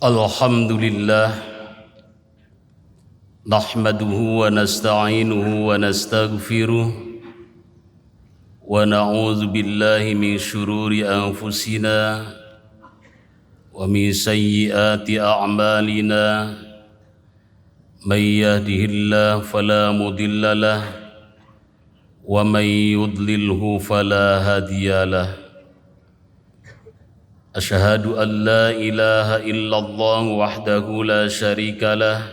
Alhamdulillah nahmaduhu wa nasta'inuhu wa nastaghfiruh wa na'udzu billahi min syururi anfusina wa min sayyiati a'malina may yahdihillahu fala mudhillalah wa may yudlilhu fala hadiyalah. Asyhadu an la ilaha illallah wahdahu la syarika lah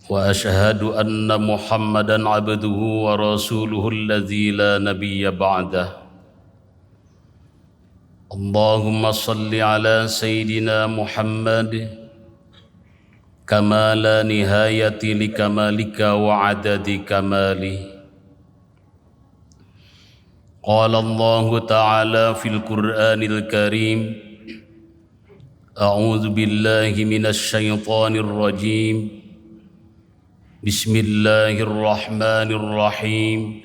wa asyhadu anna Muhammadan abduhu wa rasuluhu alladzi la nabiyya ba'dah. Allahumma salli ala sayyidina Muhammad kama la nihayati li kamalika wa adadi kamali. Qala Allah Ta'ala fil Qur'anil Karim A'udzu billahi minasy syaithanir rajim. Bismillahirrahmanirrahim.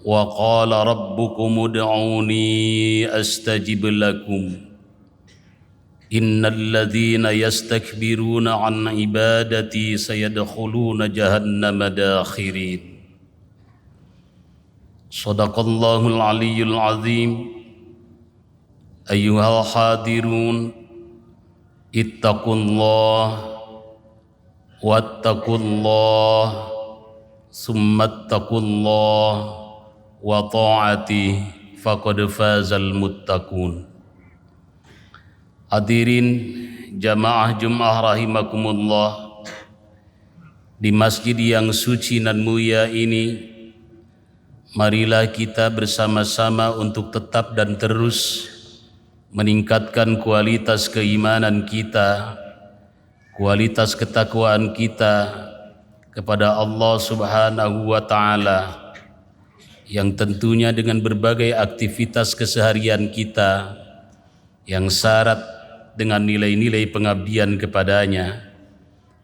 Wa qala rabbukum ud'uni astajib lakum. Innal ladzina yastakbiruna an ibadati sayadkhuluna jahannama dakhirin. Sadaqallahul aliyyul azim. Ayyuhal hadirun, ittaqullah wattaqullah summattaqullah wa ta'ati faqad fazal muttaqun. Hadirin jamaah Jumat rahimakumullah, di masjid yang suci dan mulia ini, marilah kita bersama-sama untuk tetap dan terus meningkatkan kualitas keimanan kita, kualitas ketakwaan kita kepada Allah Subhanahu wa Ta'ala, yang tentunya dengan berbagai aktivitas keseharian kita yang syarat dengan nilai-nilai pengabdian kepadanya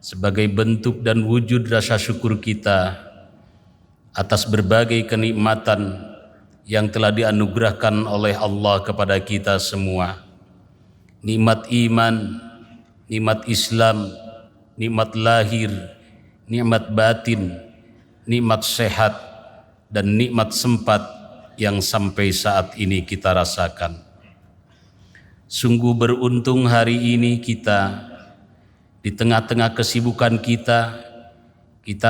sebagai bentuk dan wujud rasa syukur kita atas berbagai kenikmatan yang telah dianugerahkan oleh Allah kepada kita semua. Nikmat iman, nikmat Islam, nikmat lahir, nikmat batin, nikmat sehat, dan nikmat sempat yang sampai saat ini kita rasakan. Sungguh beruntung hari ini kita, di tengah-tengah kesibukan kita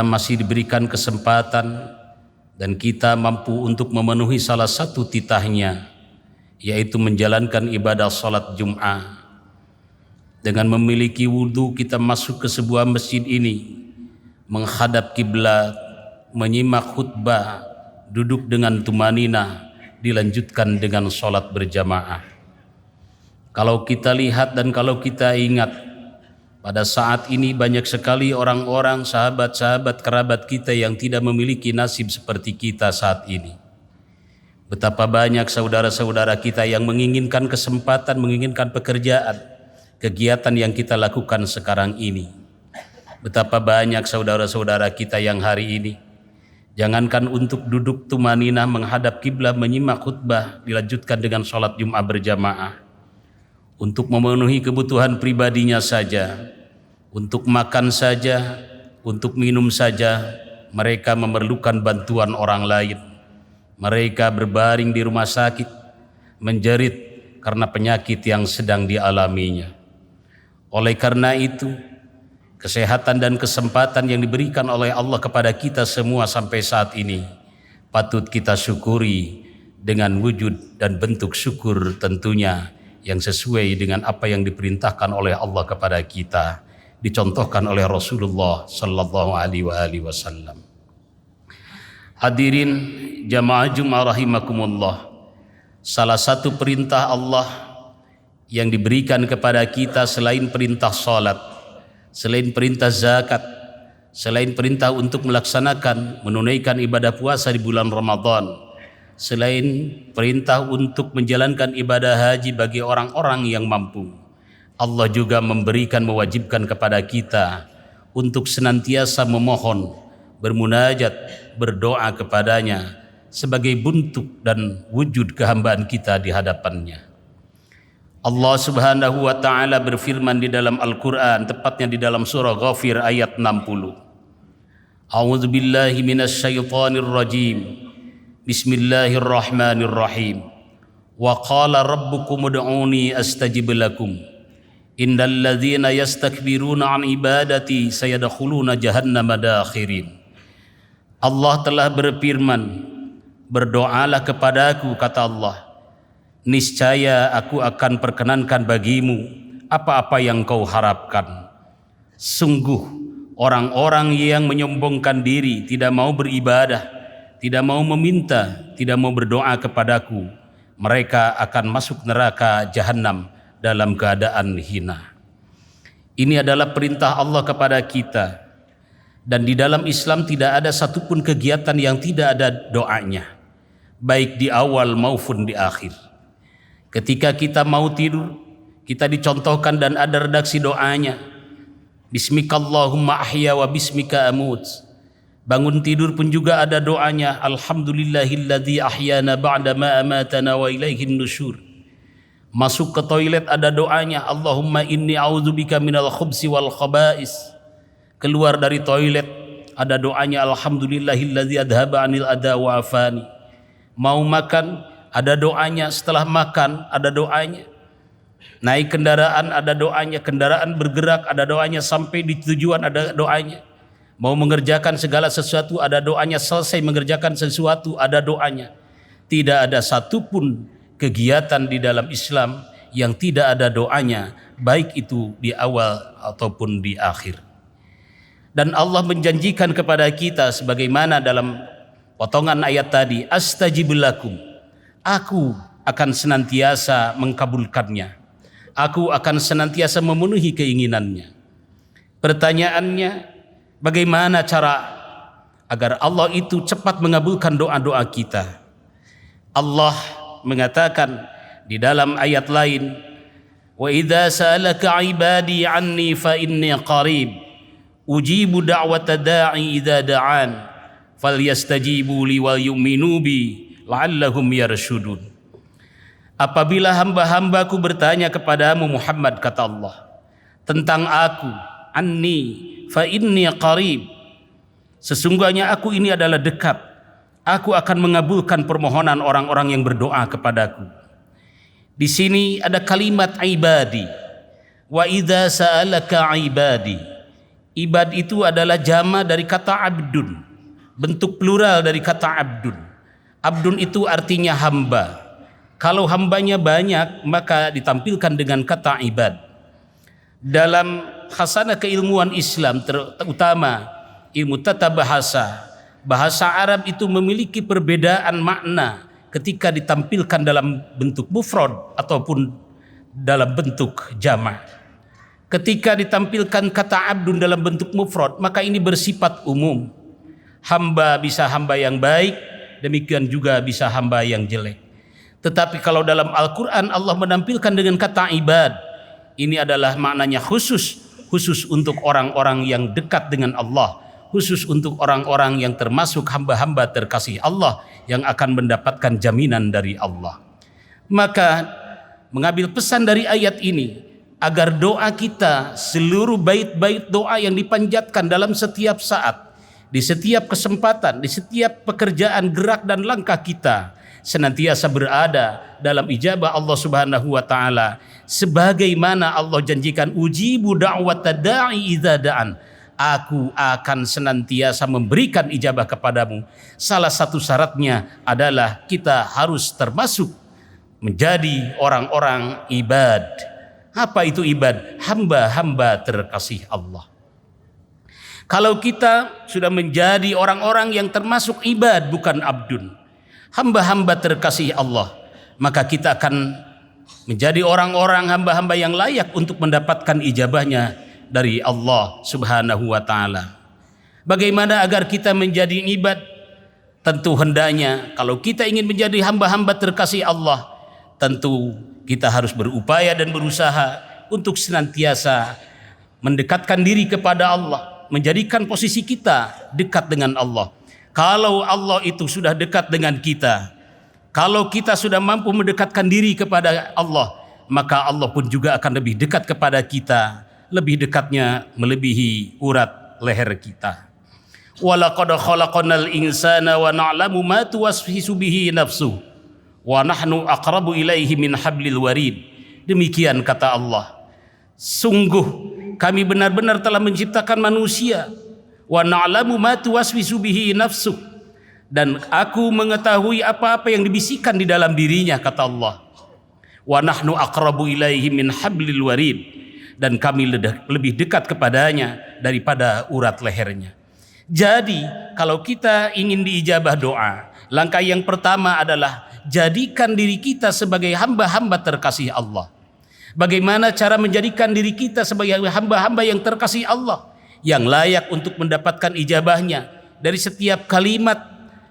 masih diberikan kesempatan dan kita mampu untuk memenuhi salah satu titahnya, yaitu menjalankan ibadah salat Jum'ah. Dengan memiliki wudhu, kita masuk ke sebuah masjid ini, menghadap kiblat, menyimak khutbah, duduk dengan tumaninah, dilanjutkan dengan salat berjamaah. Kalau kita lihat dan kalau kita ingat, pada saat ini banyak sekali orang-orang, sahabat-sahabat, kerabat kita yang tidak memiliki nasib seperti kita saat ini. Betapa banyak saudara-saudara kita yang menginginkan kesempatan, menginginkan pekerjaan, kegiatan yang kita lakukan sekarang ini. Betapa banyak saudara-saudara kita yang hari ini, jangankan untuk duduk tumaninah menghadap kiblat menyimak khutbah dilanjutkan dengan sholat Jumat berjamaah, untuk memenuhi kebutuhan pribadinya saja, untuk makan saja, untuk minum saja, mereka memerlukan bantuan orang lain. Mereka berbaring di rumah sakit, menjerit karena penyakit yang sedang dialaminya. Oleh karena itu, kesehatan dan kesempatan yang diberikan oleh Allah kepada kita semua sampai saat ini patut kita syukuri dengan wujud dan bentuk syukur tentunya yang sesuai dengan apa yang diperintahkan oleh Allah kepada kita, dicontohkan oleh Rasulullah sallallahu alaihi wasallam. Hadirin jamaah Jumat rahimakumullah, salah satu perintah Allah yang diberikan kepada kita selain perintah salat, selain perintah zakat, selain perintah untuk melaksanakan menunaikan ibadah puasa di bulan Ramadan, selain perintah untuk menjalankan ibadah haji bagi orang-orang yang mampu, Allah juga mewajibkan kepada kita untuk senantiasa memohon, bermunajat, berdoa kepadanya sebagai bentuk dan wujud kehambaan kita di hadapannya. Allah Subhanahu wa taala berfirman di dalam Al-Qur'an, tepatnya di dalam surah Ghafir ayat 60. A'udzu billahi minasyaitonir rajim. Bismillahirrahmanirrahim. Wa qala rabbukum ud'uni astajib lakum. Innal ladzina yastakbiruna an ibadati sayadkhuluna jahannama dakhirin. Allah telah berfirman, berdoalah kepadaku, kata Allah, niscaya aku akan perkenankan bagimu apa-apa yang kau harapkan. Sungguh orang-orang yang menyombongkan diri, tidak mau beribadah, tidak mau meminta, tidak mau berdoa kepadaku, mereka akan masuk neraka jahanam dalam keadaan hina. Ini adalah perintah Allah kepada kita. Dan di dalam Islam tidak ada satupun kegiatan yang tidak ada doanya, baik di awal maupun di akhir. Ketika kita mau tidur, kita dicontohkan dan ada redaksi doanya. Bismikallahumma ahya wa bismika amut. Bangun tidur pun juga ada doanya. Alhamdulillahilladzi ahyana ba'da ma amatana wa ilaihin nusyur. Masuk ke toilet ada doanya. Allahumma inni a'udzubika minal khubsi wal khaba'is. Keluar dari toilet ada doanya. Alhamdulillahilladzi adhaba anil adha wa afani. Mau makan ada doanya, setelah makan ada doanya. Naik kendaraan ada doanya, kendaraan bergerak ada doanya, sampai di tujuan ada doanya. Mau mengerjakan segala sesuatu ada doanya, selesai mengerjakan sesuatu ada doanya. Tidak ada satupun kegiatan di dalam Islam yang tidak ada doanya, baik itu di awal ataupun di akhir. Dan Allah menjanjikan kepada kita sebagaimana dalam potongan ayat tadi, astajib lakum. Aku akan senantiasa mengkabulkannya. Aku akan senantiasa memenuhi keinginannya. Pertanyaannya, bagaimana cara agar Allah itu cepat mengabulkan doa-doa kita? Allah mengatakan di dalam ayat lain, wa idza sa'alaka 'ibadi 'anni fa inni qarib ujibu da'wata da'i idza da'an falyastajibu li wal yu'minu bi la'allahum yarshudun. Apabila hamba-hambaku bertanya kepadamu Muhammad, kata Allah, tentang aku, anni fa inni qarib, sesungguhnya aku ini adalah dekat, aku akan mengabulkan permohonan orang-orang yang berdoa kepadaku. Di sini ada kalimat ibadi. Wa idza sa'alaka ibadi. Ibad itu adalah jama dari kata abdun, bentuk plural dari kata abdun. Abdun itu artinya hamba. Kalau hambanya banyak, maka ditampilkan dengan kata ibad. Dalam khasanah keilmuan Islam, terutama ilmu tata bahasa, bahasa Arab itu memiliki perbedaan makna ketika ditampilkan dalam bentuk mufrad ataupun dalam bentuk jama'. Ketika ditampilkan kata abdun dalam bentuk mufrad, maka ini bersifat umum. Hamba bisa hamba yang baik, demikian juga bisa hamba yang jelek. Tetapi kalau dalam Al-Quran Allah menampilkan dengan kata ibad, ini adalah maknanya khusus untuk orang-orang yang dekat dengan Allah, khusus untuk orang-orang yang termasuk hamba-hamba terkasih Allah yang akan mendapatkan jaminan dari Allah. Maka mengambil pesan dari ayat ini, agar doa kita, seluruh bait-bait doa yang dipanjatkan dalam setiap saat, di setiap kesempatan, di setiap pekerjaan gerak dan langkah kita, senantiasa berada dalam ijabah Allah Subhanahu wa taala, sebagaimana Allah janjikan, ujibu da'wata da'i idza da'an. Aku akan senantiasa memberikan ijabah kepadamu. Salah satu syaratnya adalah kita harus termasuk menjadi orang-orang ibad. Apa itu ibad? Hamba-hamba terkasih Allah. Kalau kita sudah menjadi orang-orang yang termasuk ibad, bukan abdun, hamba-hamba terkasih Allah, maka kita akan menjadi orang-orang hamba-hamba yang layak untuk mendapatkan ijabahnya dari Allah Subhanahu wa ta'ala. Bagaimana agar kita menjadi ibad? Tentu hendaknya kalau kita ingin menjadi hamba-hamba terkasih Allah, tentu kita harus berupaya dan berusaha untuk senantiasa mendekatkan diri kepada Allah, menjadikan posisi kita dekat dengan Allah. Kalau Allah itu sudah dekat dengan kita, kalau kita sudah mampu mendekatkan diri kepada Allah, maka Allah pun juga akan lebih dekat kepada kita, lebih dekatnya melebihi urat leher kita. Walaqad khalaqnal insana wa na'lamu ma tuwaswisu bihi nafsuhu wa nahnu aqrabu ilaihi min hablil warid. Demikian kata Allah, sungguh kami benar-benar telah menciptakan manusia, wa na'lamu ma tuwaswisu bihi nafsuhu, dan aku mengetahui apa-apa yang dibisikkan di dalam dirinya, kata Allah. Wa nahnu aqrabu ilaihi min hablil warid, dan kami lebih dekat kepadanya daripada urat lehernya. Jadi kalau kita ingin diijabah doa, langkah yang pertama adalah jadikan diri kita sebagai hamba-hamba terkasih Allah. Bagaimana cara menjadikan diri kita sebagai hamba-hamba yang terkasih Allah, yang layak untuk mendapatkan ijabahnya dari setiap kalimat,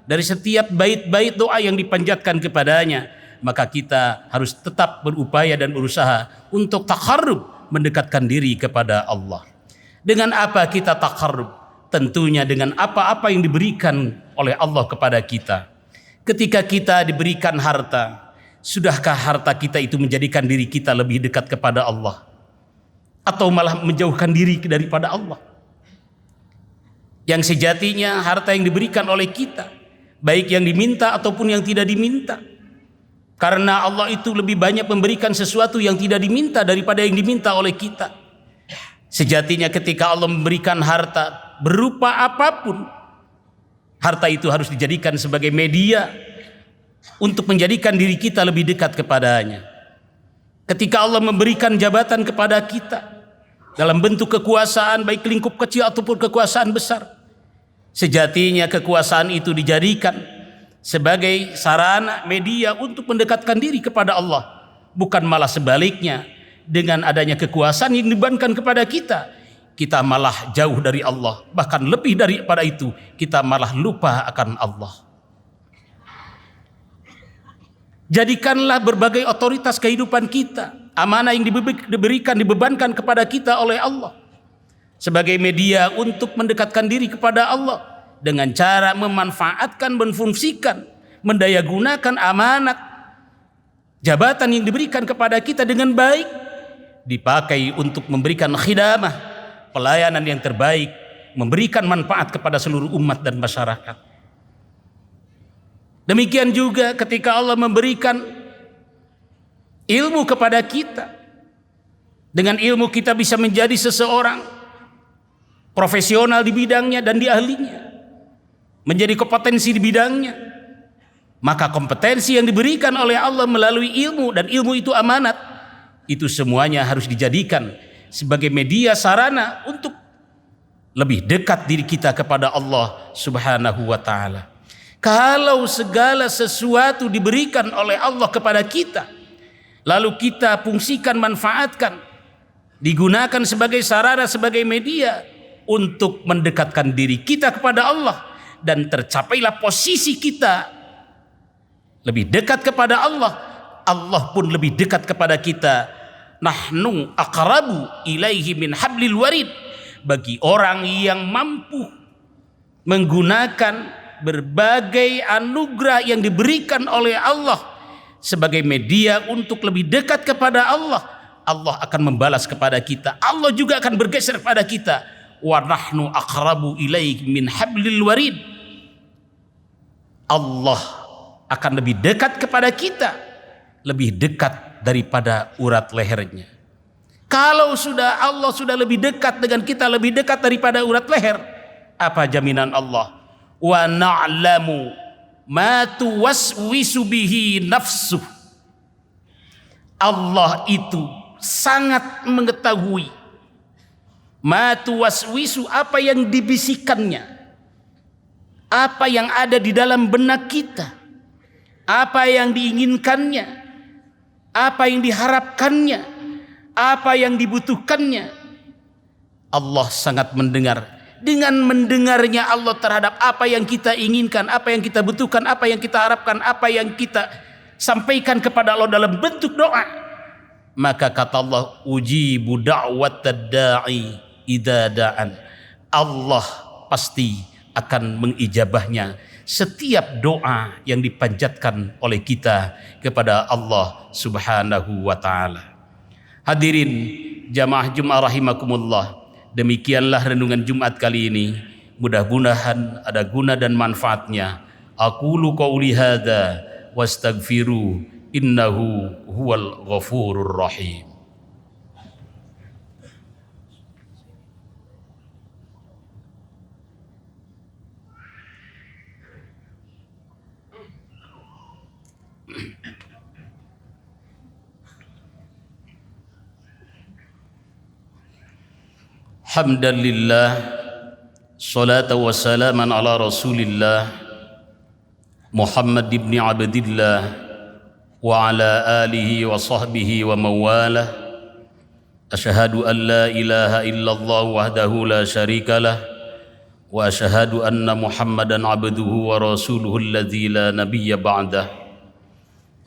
dari setiap bait-bait doa yang dipanjatkan kepadanya? Maka kita harus tetap berupaya dan berusaha untuk taqarrub, mendekatkan diri kepada Allah. Dengan apa kita taqarrub? Tentunya dengan apa-apa yang diberikan oleh Allah kepada kita. Ketika kita diberikan harta, sudahkah harta kita itu menjadikan diri kita lebih dekat kepada Allah? Atau malah menjauhkan diri daripada Allah? Yang sejatinya harta yang diberikan oleh kita, baik yang diminta ataupun yang tidak diminta. Karena Allah itu lebih banyak memberikan sesuatu yang tidak diminta daripada yang diminta oleh kita. Sejatinya ketika Allah memberikan harta berupa apapun, harta itu harus dijadikan sebagai media untuk menjadikan diri kita lebih dekat kepadanya. Ketika Allah memberikan jabatan kepada kita dalam bentuk kekuasaan, baik lingkup kecil ataupun kekuasaan besar, sejatinya kekuasaan itu dijadikan sebagai sarana media untuk mendekatkan diri kepada Allah, bukan malah sebaliknya. Dengan adanya kekuasaan yang dibebankan kepada kita, kita malah jauh dari Allah. Bahkan lebih daripada itu, kita malah lupa akan Allah. Jadikanlah berbagai otoritas kehidupan kita, amanah yang dibebankan kepada kita oleh Allah, sebagai media untuk mendekatkan diri kepada Allah, dengan cara memanfaatkan, menfungsikan, mendayagunakan amanat jabatan yang diberikan kepada kita dengan baik, dipakai untuk memberikan khidamah, pelayanan yang terbaik, memberikan manfaat kepada seluruh umat dan masyarakat. Demikian juga ketika Allah memberikan ilmu kepada kita, dengan ilmu kita bisa menjadi seseorang profesional di bidangnya dan di ahlinya, menjadi kompetensi di bidangnya. Maka kompetensi yang diberikan oleh Allah melalui ilmu, dan ilmu itu amanat, itu semuanya harus dijadikan sebagai media sarana untuk lebih dekat diri kita kepada Allah Subhanahu wa ta'ala. Kalau segala sesuatu diberikan oleh Allah kepada kita, lalu kita fungsikan, manfaatkan, digunakan sebagai sarana, sebagai media untuk mendekatkan diri kita kepada Allah, dan tercapailah posisi kita lebih dekat kepada Allah, Allah pun lebih dekat kepada kita. Nahnu aqrabu ilaihi min hablil warid. Bagi orang yang mampu menggunakan berbagai anugerah yang diberikan oleh Allah sebagai media untuk lebih dekat kepada Allah, Allah akan membalas kepada kita. Allah juga akan bergeser kepada kita. Wa nahnu aqrabu ilaihi min hablil warid. Allah akan lebih dekat kepada kita, lebih dekat daripada urat lehernya. Kalau Allah sudah lebih dekat dengan kita, lebih dekat daripada urat leher, apa jaminan Allah? Wa na'lamu ma tuwaswisu bihi nafsuh. Allah itu sangat mengetahui ma tuwaswisu, apa yang dibisikkannya, apa yang ada di dalam benak kita, apa yang diinginkannya, apa yang diharapkannya, apa yang dibutuhkannya. Allah sangat mendengar. Dengan mendengarnya Allah terhadap apa yang kita inginkan, apa yang kita butuhkan, apa yang kita harapkan, apa yang kita sampaikan kepada Allah dalam bentuk doa, maka kata Allah, ujibu da'watad da'i idza da'an. Allah pasti akan mengijabahnya setiap doa yang dipanjatkan oleh kita kepada Allah Subhanahu wa taala. Hadirin jamaah Jumat rahimakumullah, demikianlah renungan Jumat kali ini. Mudah-mudahan ada guna dan manfaatnya. Aqulu qauli hadza wastaghfiru innahu huwal ghafurur rahim. Hamdalillah, salatu wassalaman ala rasulillah Muhammad ibn Abdillah wa ala alihi wa sahbihi wa mawalah. Asyhadu an la ilaha illallah wahdahu la syarikalah wa asyhadu anna Muhammadan abduhu wa rasuluhu alladzi la nabiyya ba'dah.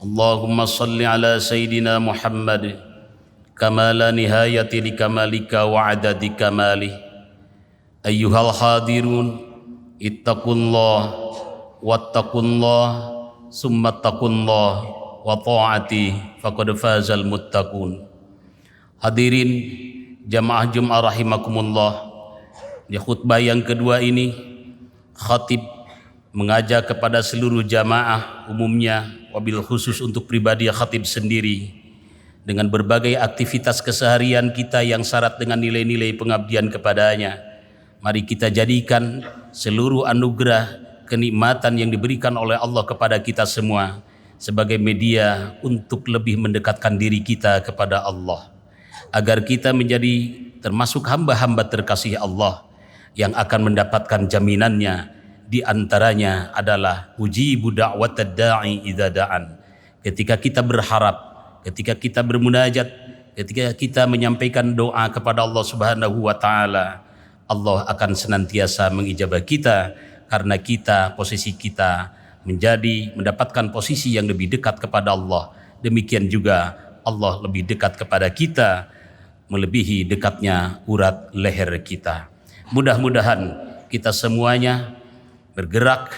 Allahumma salli ala sayyidina Muhammad kama la nihayati li kamalika wa adadi kamalih. Ayyuhal hadirun, ittaqullah wattaqullah summa taqullah wa ta'ati faqad fazal muttaqun. Hadirin jamaah Jumat rahimakumullah, di khutbah yang kedua ini khatib mengajak kepada seluruh jamaah umumnya, wabil khusus untuk pribadi khatib sendiri, dengan berbagai aktivitas keseharian kita yang syarat dengan nilai-nilai pengabdian kepadanya. Mari kita jadikan seluruh anugerah kenikmatan yang diberikan oleh Allah kepada kita semua sebagai media untuk lebih mendekatkan diri kita kepada Allah, agar kita menjadi termasuk hamba-hamba terkasih Allah yang akan mendapatkan jaminannya. Di antaranya adalah ujibu da'watad da'i idza da'an. Ketika kita berharap, ketika kita bermunajat, ketika kita menyampaikan doa kepada Allah Subhanahu wa taala, Allah akan senantiasa mengijabah kita karena posisi kita mendapatkan posisi yang lebih dekat kepada Allah. Demikian juga Allah lebih dekat kepada kita melebihi dekatnya urat leher kita. Mudah-mudahan kita semuanya bergerak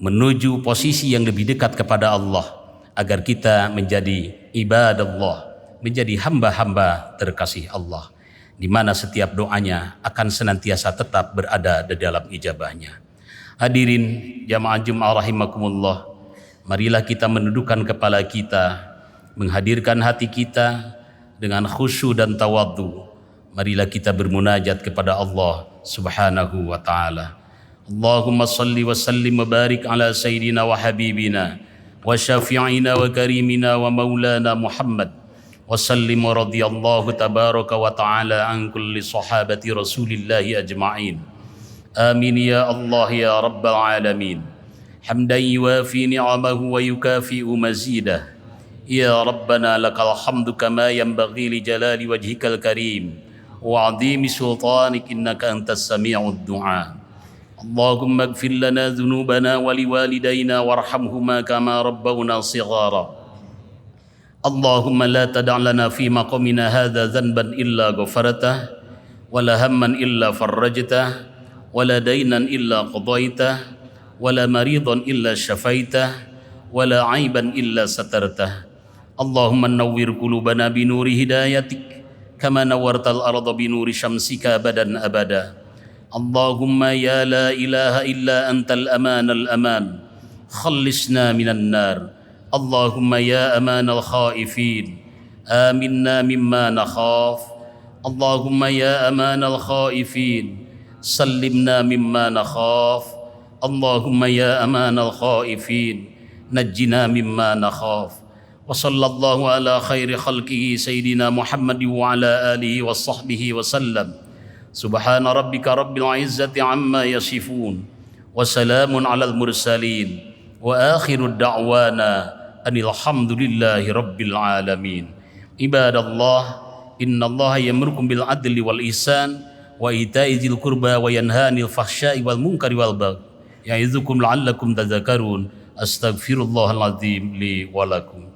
menuju posisi yang lebih dekat kepada Allah, agar kita menjadi ibadallah, menjadi hamba-hamba terkasih Allah, di mana setiap doanya akan senantiasa tetap berada di dalam ijabahnya. Hadirin jamaah Jumat rahimakumullah, marilah kita menundukkan kepala kita, menghadirkan hati kita dengan khusyuk dan tawadhu. Marilah kita bermunajat kepada Allah Subhanahu wa taala. Allahumma salli wa sallim wa barik ala sayyidina wa habibina wa syafi'ina wa karimina wa maulana Muhammad wa sallim wa radiyallahu tabaraka wa ta'ala an kulli sahabati rasulillahi ajma'in. Amin ya Allah ya rabbal alamin. Hamdan yuwafi ni'amahu wa yukafi'u mazidah. Ya Rabbana lakal hamdu kama yanbaghi li jalali wajhikal karim wa 'azimi sultanik innaka antas sami'ud du'a. Allahumma ighfir lana dhunubana wa liwalidayna warhamhuma kama rabbawna shighara. Allahumma la tada' lana fi maqamina hadha dhanban illa ghafartah wa la hamman illa farrajtah wa la daynan illa qadaitah wa la maridan illa syafaitah wa la aiban illa satartah. Allahumma nawwir qulubana bi nuri hidayatik kama nawwartal arda bi nuri syamsika abadan abada. Allahumma ya la ilaha illa antal amanal aman, khallisna minan nar. Allahumma ya amanal khaifin, aminna mimma nakhaf. Allahumma ya amanal khaifin, sallimna mimma nakhaf. Allahumma ya amanal khaifin, najjina mimma nakhaf. Wa sallallahu ala khairi khalqihi sayyidina Muhammad wa ala alihi wa sahbihi wa sallam. Subhana rabbika rabbil izzati amma yasifun wa salamun alal mursalin wa akhiru da'wana anil hamdulillahi rabbil alamin. Ibadallah, innallaha ya'murukum bil adli wal ihsan wa ita'i dzil qurba wa yanha 'anil fahsya'i wal munkari wal baghi ya'izukum la'allakum tadhakkarun. Astaghfirullahal azim li wa lakum.